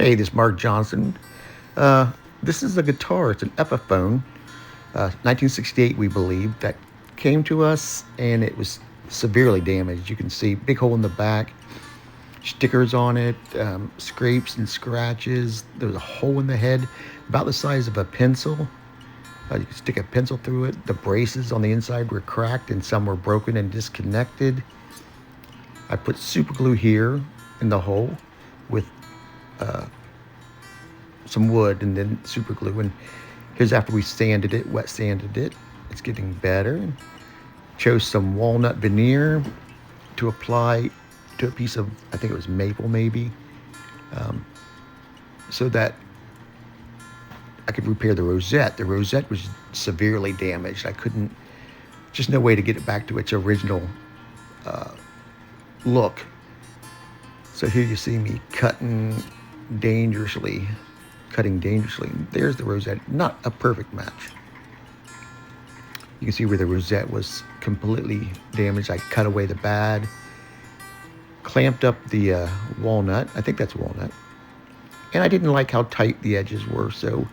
Hey, this is Mark Johnson. This is a guitar. It's an Epiphone, 1968, we believe, that came to us, and it was severely damaged. You can see big hole in the back, stickers on it, scrapes and scratches. There was a hole in the head about the size of a pencil. You could stick a pencil through it. The braces on the inside were cracked, and some were broken and disconnected. I put super glue here in the hole with some wood and then super glue, and here's after we sanded it, wet sanded it. It's getting better. Chose some walnut veneer to apply to a piece of, I think it was maple maybe, so that I could repair the rosette. The rosette was severely damaged. I couldn't, just no way to get it back to its original look. So here you see me cutting dangerously. There's the rosette, not a perfect match. You can see where the rosette was completely damaged. I cut away the bad, clamped up the walnut. I think that's walnut. And I didn't like how tight the edges were, so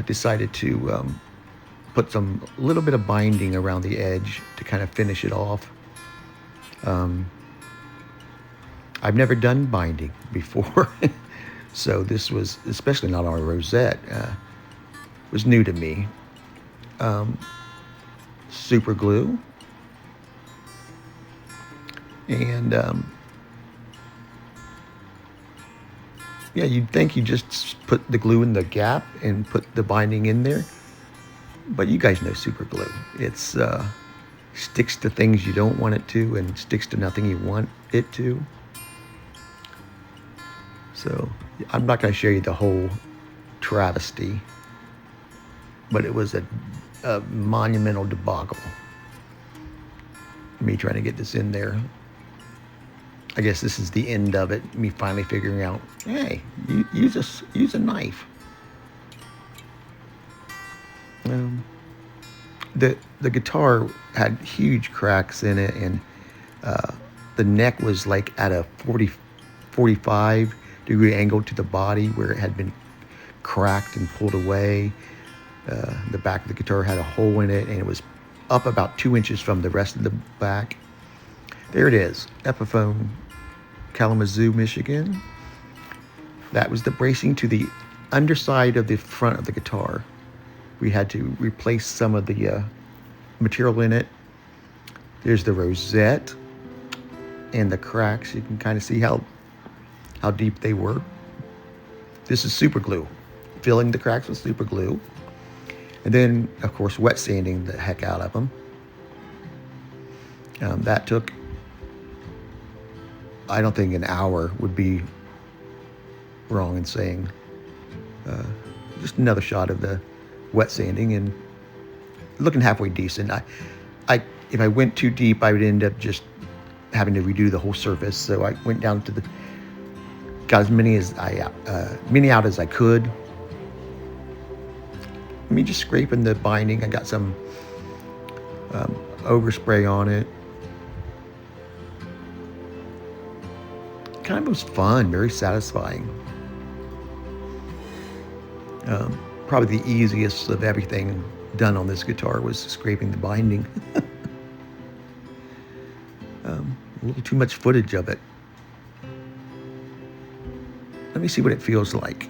decided to put some little bit of binding around the edge to kind of finish it off. I've never done binding before, so this was, especially not on a rosette, was new to me. Super glue, and yeah, you'd think you just put the glue in the gap and put the binding in there, but you guys know super glue. It's sticks to things you don't want it to and sticks to nothing you want it to. So I'm not going to show you the whole travesty, but it was a monumental debacle. Me trying to get this in there. I guess this is the end of it. Me finally figuring out, hey, use a knife. The guitar had huge cracks in it, and the neck was like at a 45-degree angle to the body where it had been cracked and pulled away. The back of the guitar had a hole in it, and it was up about 2 inches from the rest of the back. There it is, Epiphone, Kalamazoo, Michigan. That was the bracing to the underside of the front of the guitar. We had to replace some of the material in it. There's the rosette and the cracks. You can kind of see how deep they were. This is super glue, filling the cracks with super glue. And then, of course, wet sanding the heck out of them. That took, I don't think an hour would be wrong in saying. Just another shot of the wet sanding and looking halfway decent. If I went too deep, I would end up just having to redo the whole surface. So I went down to got as many out as I could. Me just scraping the binding. I got some overspray on it. Kind of was fun, very satisfying. Probably the easiest of everything done on this guitar was scraping the binding. A little too much footage of it. Let me see what it feels like.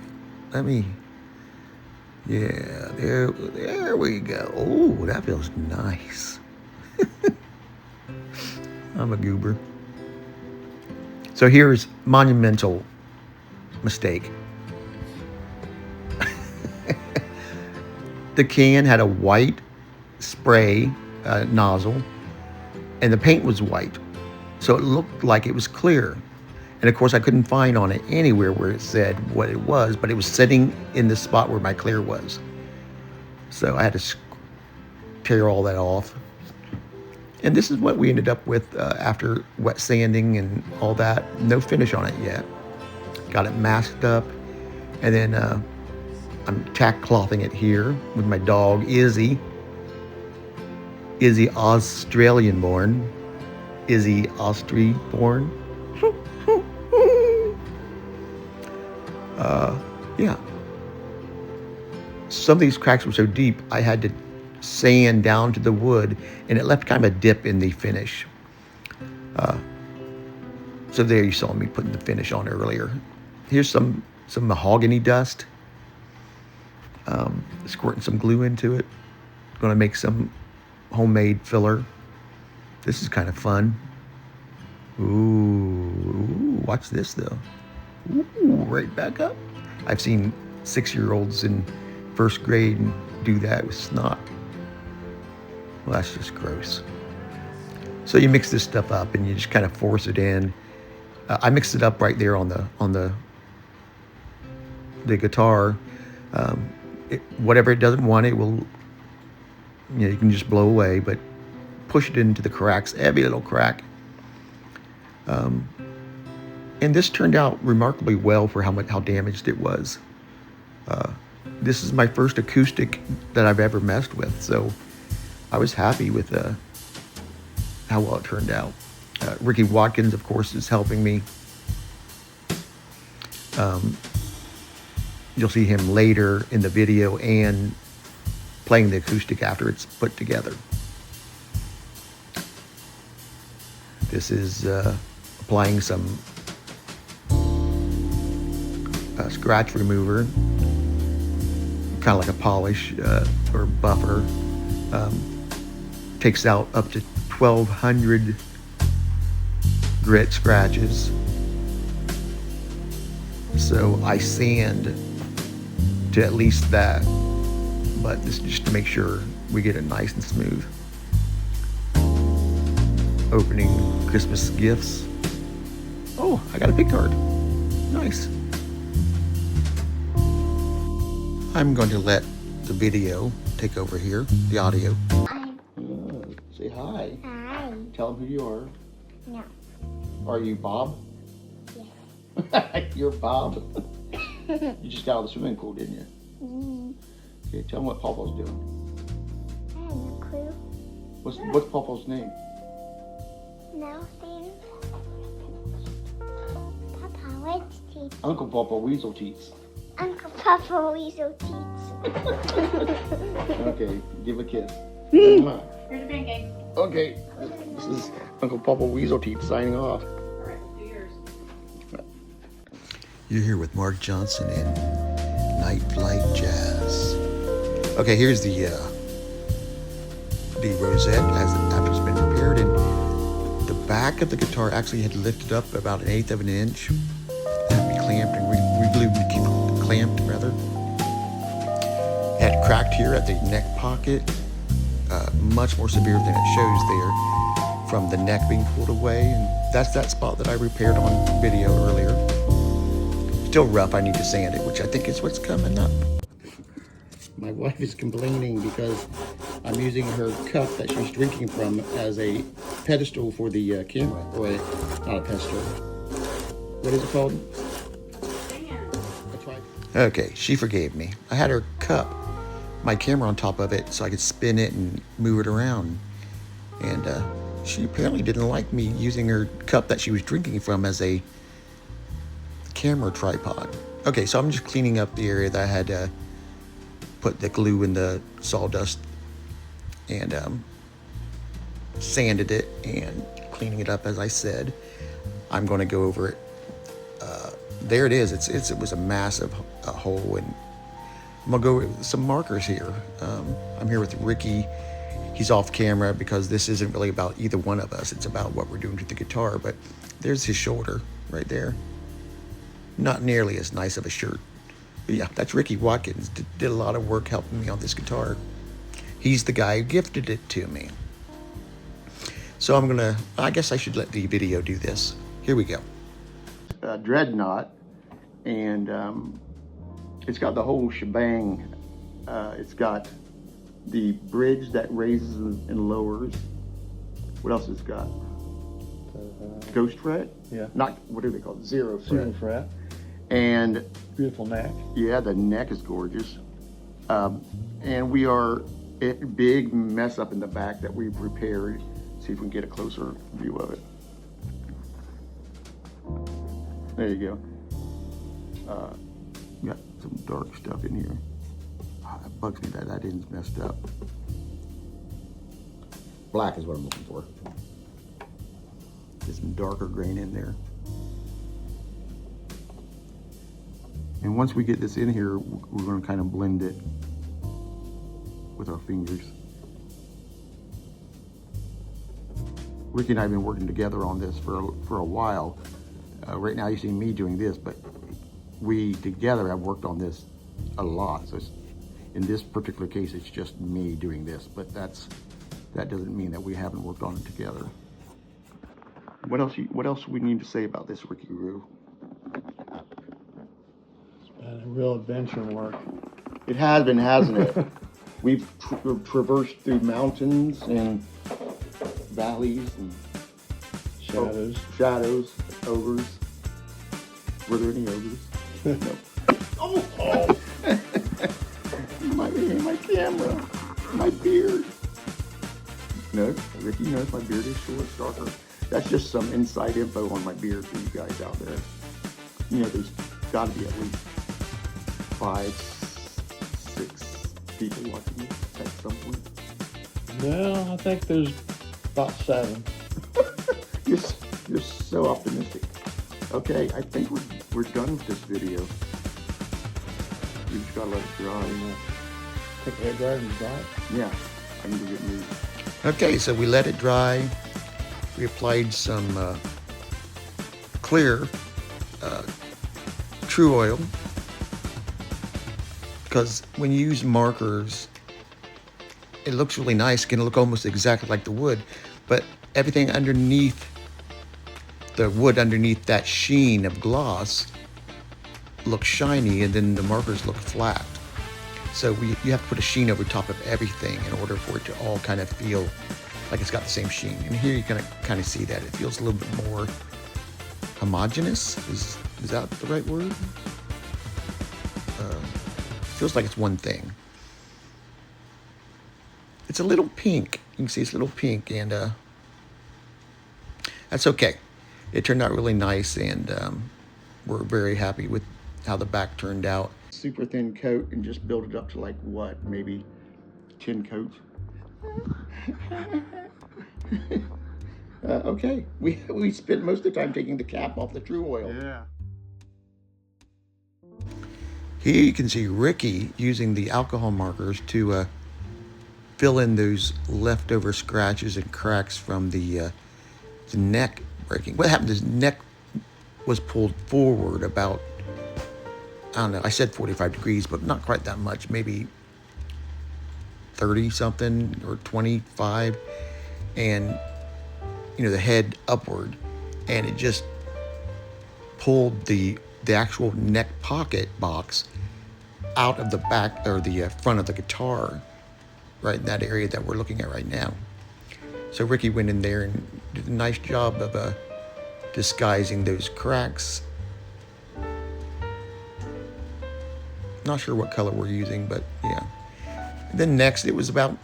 Yeah, there we go. Oh, that feels nice. I'm a goober. So here's monumental mistake. The can had a white spray nozzle, and the paint was white. So it looked like it was clear. And of course, I couldn't find on it anywhere where it said what it was, but it was sitting in the spot where my clear was. So I had to tear all that off. And this is what we ended up with after wet sanding and all that. No finish on it yet. Got it masked up. And then I'm tack clothing it here with my dog, Izzy. Izzy Australian born. Yeah. Some of these cracks were so deep, I had to sand down to the wood, and it left kind of a dip in the finish. So there you saw me putting the finish on earlier. Here's some mahogany dust. Squirting some glue into it. Gonna make some homemade filler. This is kind of fun. Ooh, watch this though. Ooh, right back up. I've seen 6-year-olds in first grade do that with snot. Well, that's just gross. So you mix this stuff up and you just kind of force it in. I mixed it up right there on the guitar. Whatever it doesn't want, it will, you can just blow away, but push it into the cracks, every little crack. And this turned out remarkably well for how damaged it was. This is my first acoustic that I've ever messed with, so I was happy with how well it turned out. Ricky Watkins, of course, is helping me. You'll see him later in the video and playing the acoustic after it's put together. This is applying some scratch remover, kind of like a polish or buffer. Takes out up to 1,200 grit scratches. So I sand to at least that, but this is just to make sure we get it nice and smooth. Opening Christmas gifts. Oh, I got a pick card. Nice. I'm going to let the video take over here, the audio. Say hi. Hi. Tell them who you are. No. Are you Bob? Yes. You're Bob. You just got out of the swimming pool, didn't you? Mm. Okay, tell them what Pawpaw's doing. I have no clue. What's Pawpaw's name? Nothing. Papa, what's teeth? Uncle Pawpaw Weasel Teats. Uncle Papa Weasel teeth. Okay, give a kiss. Here's your pancake. Okay, this is Uncle Pawpaw Weasel Teats signing off. All right, do yours. You're here with Mark Johnson in Night Flight Jazz. Okay, here's the rosette after it's been repaired, and the back of the guitar actually had lifted up about 1/8 of an inch. It had to be clamped and clamped rather. It had cracked here at the neck pocket, much more severe than it shows there, from the neck being pulled away, and that's that spot that I repaired on video earlier. Still rough, I need to sand it, which I think is what's coming up. My wife is complaining because I'm using her cup that she's drinking from as a pedestal for the camera, or not a pedestal. What is it called? That's right. Okay, she forgave me. I had her cup, my camera on top of it, so I could spin it and move it around. And she apparently didn't like me using her cup that she was drinking from as a camera tripod. Okay, so I'm just cleaning up the area that I had put the glue in the sawdust and sanded it and cleaning it up as I said. I'm going to go over it. There it is. It was a massive hole, and I'm gonna go with some markers here. I'm here with Ricky. He's off camera because this isn't really about either one of us. It's about what we're doing to the guitar. But there's his shoulder right there. Not nearly as nice of a shirt. But yeah, that's Ricky Watkins. Did a lot of work helping me on this guitar. He's the guy who gifted it to me. So I guess I should let the video do this. Here we go. Dreadnought, and it's got the whole shebang. It's got the bridge that raises and lowers. What else has it got? Ghost fret? Yeah. Not, what do they call it? Zero fret. Zero fret. And Beautiful neck. yeah, the neck is gorgeous. And we are a big mess up in the back that we've repaired. See if we can get a closer view of it. There you go. Got some dark stuff in here. Oh, that bugs me that end's messed up. Black is what I'm looking for. Get some darker grain in there. And once we get this in here, we're going to kind of blend it with our fingers. Ricky and I have been working together on this for a while. Right now you see me doing this, but we together have worked on this a lot. So in this particular case, it's just me doing this, but that doesn't mean that we haven't worked on it together. What else we need to say about this, Ricky Roo? It's been a real adventure work. It has been, hasn't it? We've traversed through mountains and valleys and Shadows. ogres. Were there any ogres? No. Oh! my camera, my beard. No, Ricky knows my beard is short, darker. That's just some inside info on my beard for you guys out there. You know, there's got to be at least 5, 6 people watching this at some point. No, I think there's about 7. You're so optimistic. Okay, I think we're done with this video. You just gotta let it dry. Take hair dryer and dry it. Yeah, I need to get moved. Okay, so we let it dry. We applied some clear True Oil, because when you use markers, it looks really nice. It can look almost exactly like the wood, but everything underneath the wood, underneath that sheen of gloss, looks shiny, and then the markers look flat. So you have to put a sheen over top of everything in order for it to all kind of feel like it's got the same sheen. And here you can kind of see that it feels a little bit more homogeneous. Is that the right word? Feels like it's one thing. It's a little pink. You can see it's a little pink, and that's okay. It turned out really nice, and we're very happy with how the back turned out. Super thin coat and just build it up to like what, maybe 10 coats. Okay, we spent most of the time taking the cap off the True Oil. Yeah. Here you can see Ricky using the alcohol markers to fill in those leftover scratches and cracks from the neck breaking. What happened is the neck was pulled forward about, I don't know, I said 45 degrees, but not quite that much, maybe 30 something or 25, and the head upward, and it just pulled the actual neck pocket box out of the back or the front of the guitar, right in that area that we're looking at right now. So Ricky went in there and did a nice job of disguising those cracks. Not sure what color we're using, but yeah. And then next, it was about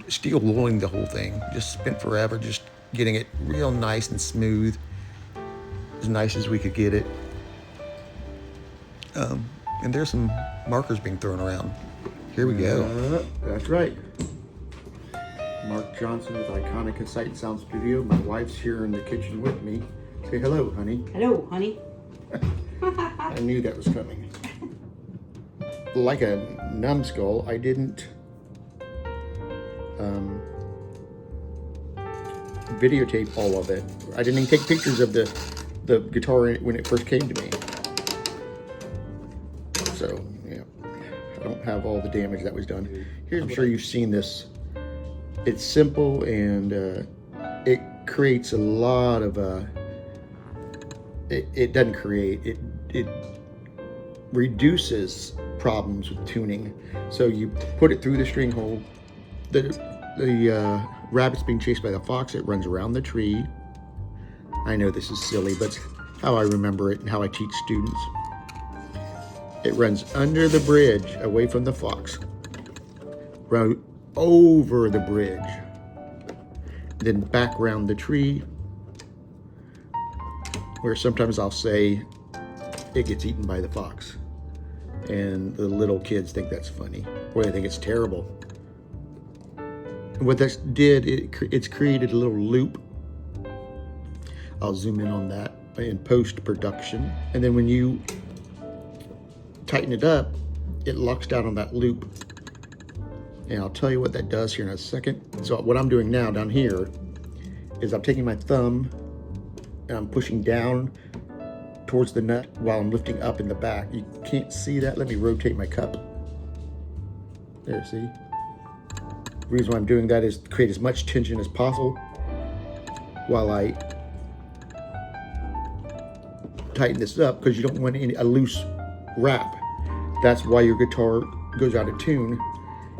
steel wooling the whole thing. Just spent forever just getting it real nice and smooth, as nice as we could get it. And there's some markers being thrown around. Here we go. That's right. Mark Johnson with Iconica Sight and Sound Studio. My wife's here in the kitchen with me. Say hello, honey. Hello, honey. I knew that was coming. Like a numbskull, I didn't videotape all of it. I didn't even take pictures of the guitar when it first came to me. So, yeah, I don't have all the damage that was done. I'm sure you've seen this. It's simple, and it creates a lot of, it doesn't create, it reduces problems with tuning. So you put it through the string hole. The rabbit's being chased by the fox. It runs around the tree. I know this is silly, but it's how I remember it and how I teach students. It runs under the bridge, away from the fox, run over the bridge, then back around the tree, where sometimes I'll say it gets eaten by the fox. and the little kids think that's funny, or they think it's terrible. What this did, it's created a little loop. I'll zoom in on that in post-production. And then when you tighten it up, it locks down on that loop. And I'll tell you what that does here in a second. So what I'm doing now down here is I'm taking my thumb and I'm pushing down towards the nut while I'm lifting up in the back. You can't see that. Let me rotate my cup. There, see? The reason why I'm doing that is to create as much tension as possible while I tighten this up, because you don't want a loose wrap. That's why your guitar goes out of tune,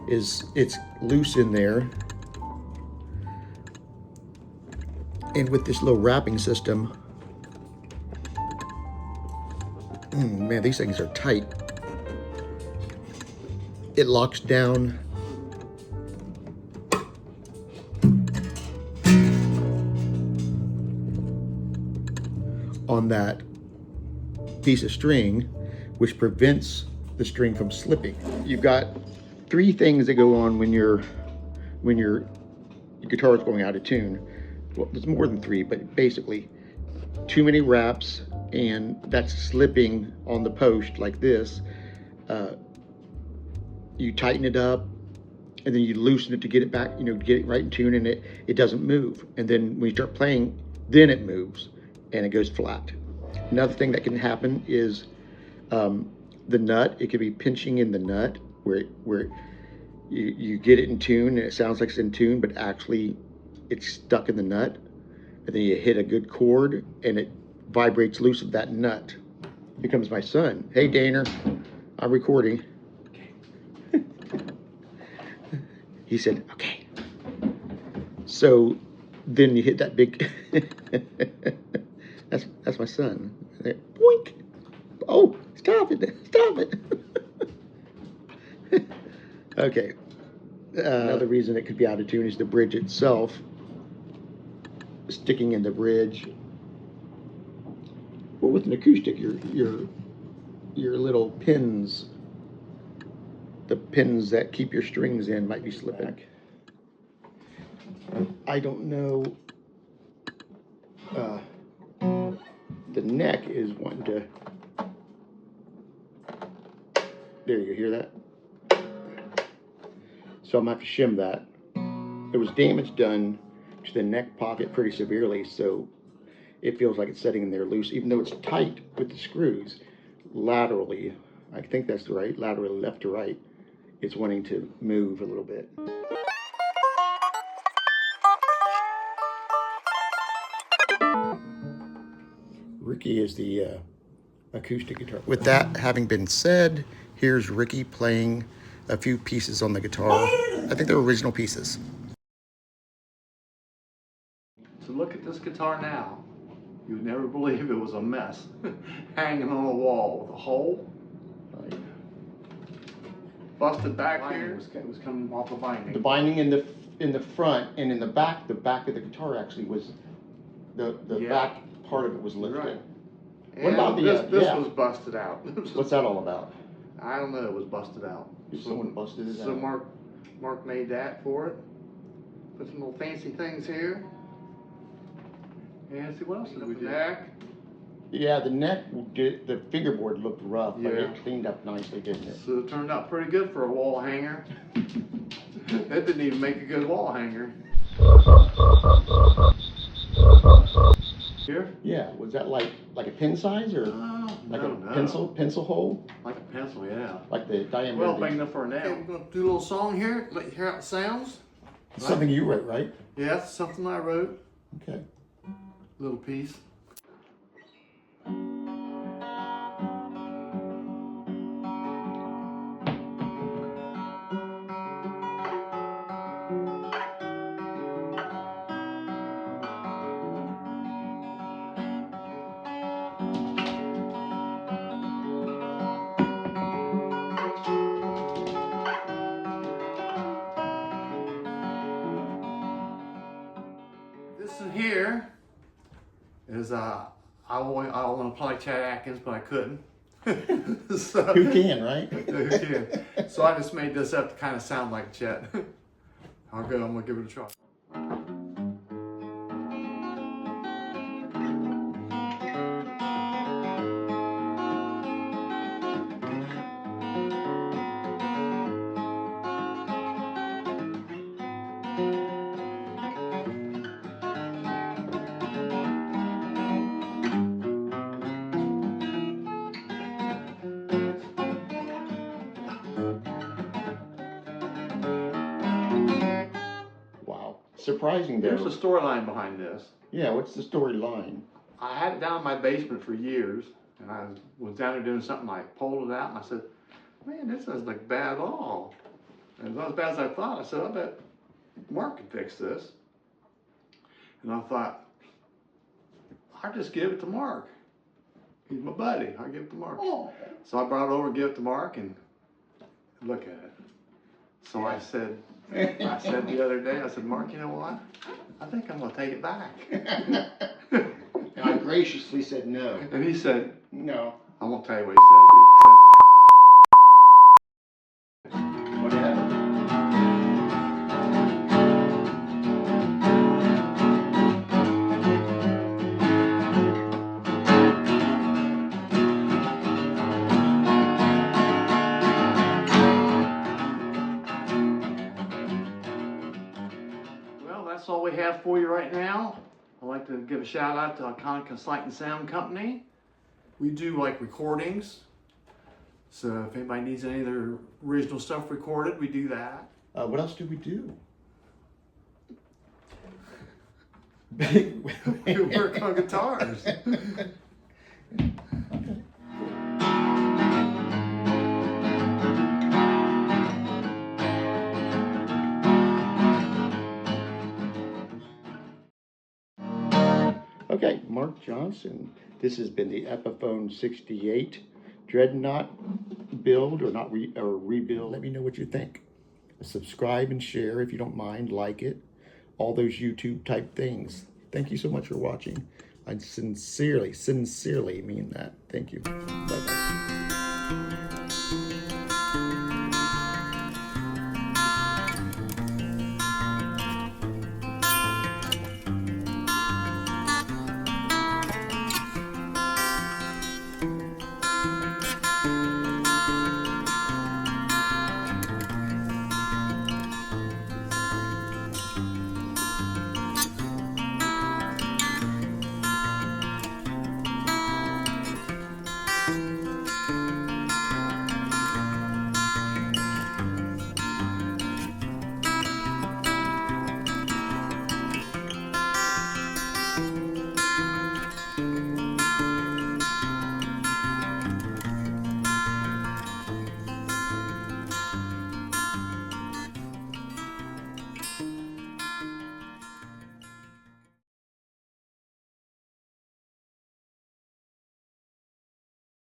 is it's loose in there. And with this little wrapping system, man, these things are tight. It locks down on that piece of string, which prevents the string from slipping. You've got three things that go on when your guitar is going out of tune. Well, there's more than three, but basically too many wraps, and that's slipping on the post like this. You tighten it up, and then you loosen it to get it back, get it right in tune, and it doesn't move. And then when you start playing, then it moves and it goes flat. Another thing that can happen is the nut. It could be pinching in the nut where you get it in tune and it sounds like it's in tune, but actually it's stuck in the nut. And then you hit a good chord and it vibrates loose of that nut. Here comes my son. Hey, Daner, I'm recording. He said, okay. So then you hit that big, that's my son. Boink. Oh, stop it, stop it. Okay. Another reason it could be out of tune is the bridge itself. Sticking in the bridge. Well, with an acoustic, your little pins, the pins that keep your strings in, might be slipping. I don't know. The neck is wanting to. There, you hear that? So I'm gonna have to shim that. There was damage done to the neck pocket pretty severely, so it feels like it's setting in there loose, even though it's tight with the screws. Laterally, I think that's right, laterally left to right, it's wanting to move a little bit. Ricky is the acoustic guitar. With that having been said, here's Ricky playing a few pieces on the guitar. I think they're original pieces. To look at this guitar now, you would never believe it was a mess. Hanging on a wall with a hole. Busted back here. It was coming off the binding. The binding in the front and in the back of the guitar actually was the back part of it was lifted. Right. What about the this was busted out. What's that all about? I don't know. It was busted out. Someone busted it out. So Mark made that for it. Put some little fancy things here. And see what else did we do? Neck. Yeah, the neck, the fingerboard looked rough, but Yeah. it cleaned up nicely, didn't it? So it turned out pretty good for a wall hanger. That didn't even make a good wall hanger. Here? Yeah, was that like a pin size or like a pencil hole? Like a pencil, yeah. Like the diameter? Well, big enough for a nail. Okay, we're going to do a little song here, let you hear how it sounds. It's something you wrote, right? Yeah, it's something I wrote. Okay. Little piece. This in here is I want to play Chad Atkins, but I couldn't. So, Who can, right? who can? So I just made this up to kind of sound like Chet. I'm gonna give it a try. Wow. Surprising There's though. a storyline behind this. Yeah, what's the storyline? I had it down in my basement for years, and I was down there doing something. I pulled it out, and I said, "Man, this doesn't look bad at all." And it's not as bad as I thought. I said, "I bet Mark can fix this." And I thought, I'll just give it to Mark. He's my buddy. I'll give it to Mark. Oh. So I brought it over and gave it to Mark, and look at it. So I said the other day, I said, "Mark, you know what? I think I'm gonna take it back." And I graciously said no. And he said, No. I won't tell you what he said. Whatever. Well, that's all we have for you right now. I'd like to give a shout out to Iconic Sight and Sound Company. We do like recordings. So if anybody needs any of their original stuff recorded, we do that. What else do we do? We work on guitars. Okay, Mark Johnson. This has been the Epiphone 68 Dreadnought build or rebuild. Let me know what you think. Subscribe and share if you don't mind, like it. All those YouTube type things. Thank you so much for watching. I sincerely mean that. Thank you. Bye-bye.